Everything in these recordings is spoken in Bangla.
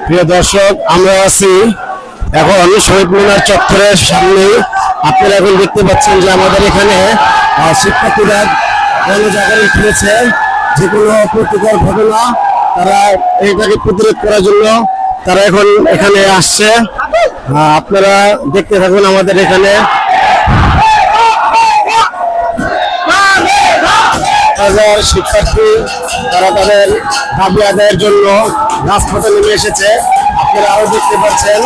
প্রিয় দর্শক, আমরা আছি এখন শহীদ মিনার চত্বরের সামনে। আপনারা এখন দেখতে পাচ্ছেন যে আমাদের এখানে শিক্ষার্থীরা গণজাগরণ তুলেছে। যে কোনো অপ্রীতিকর ঘটনা তারা এইটাকে প্রতিরোধ করার জন্য তারা এখন এখানে আসছে। আপনারা দেখতে থাকুন আমাদের এখানে। শিক্ষার্থী তারা তাদের দাবি আদায়ের জন্য রাজপথে নেমে এসেছে। আপনারা আরো দেখতে পাচ্ছেন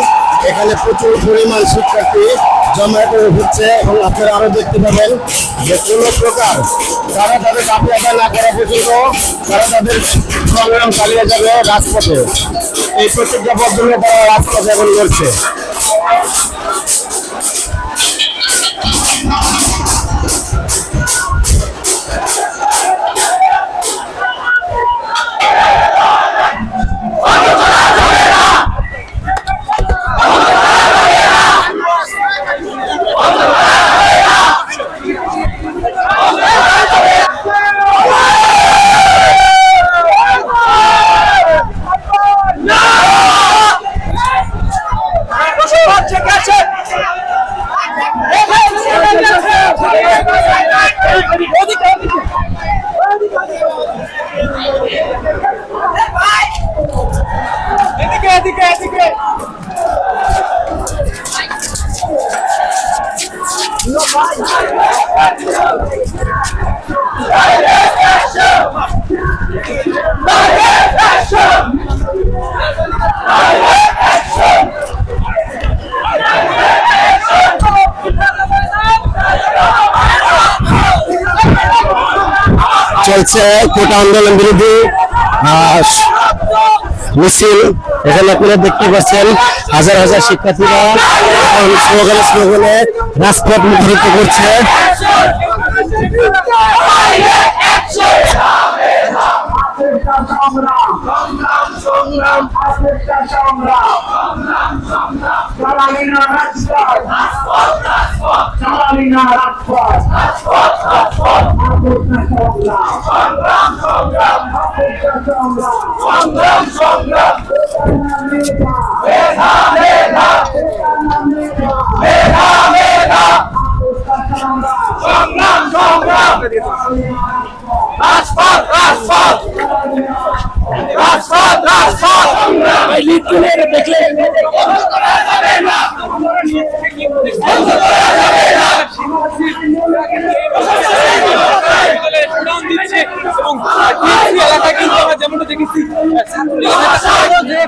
এখানে প্রচুর পরিমাণ শিক্ষার্থী জমায়েত হচ্ছে এবং আপনারা আরো দেখতে পাবেন যে কোনো প্রকার তারা তাদের দাবি আদায় না করা পর্যন্ত তারা তাদের সংগ্রাম চালিয়ে যাবে রাজপথে। এই প্রতিজ্ঞাবদ্ধ নিয়ে তারা রাজপথে এখন লড়ছে। চলছে কোটা আন্দোলন বিরোধী মিছিল। এখানে আপনারা দেখতে পাচ্ছেন হাজার হাজার শিক্ষার্থীরা স্লোগানে রাজপথ মুখরিত করছে।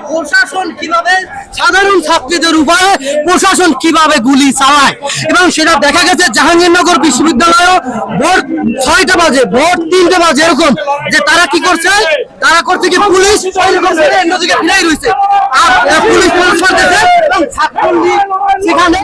প্রশাসন কিভাবে সাধারণ ছাত্রীদের উপরে প্রশাসন কিভাবে গুলি চালায় এবং সেটা দেখা গেছে জাহাঙ্গীরনগর বিশ্ববিদ্যালয়ে ভোর 6টা বাজে ভোর 3টে বাজে এরকম যে তারা কি করছে, তারা করছে কি পুলিশ অন্যদিকে ফিরাই রয়েছে আর পুলিশ করতেছে এবং ছাত্রলীগ সেখানে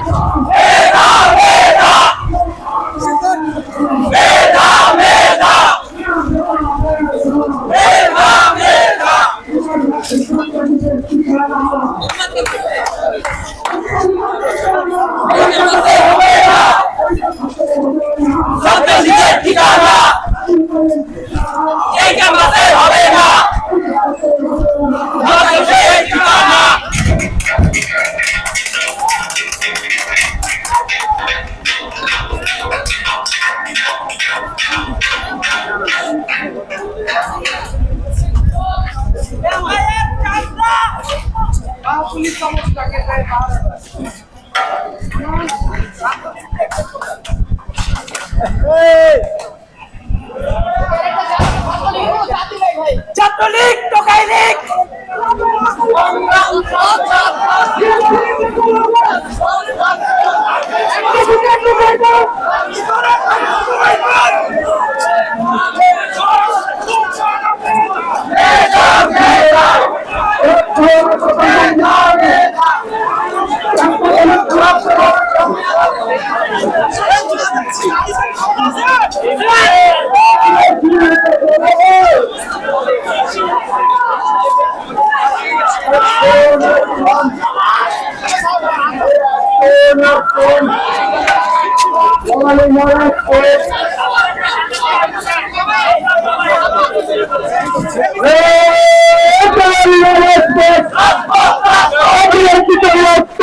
ছাত্রলীগ টোকাই লীগ Hey, লিখিত অনুরোধ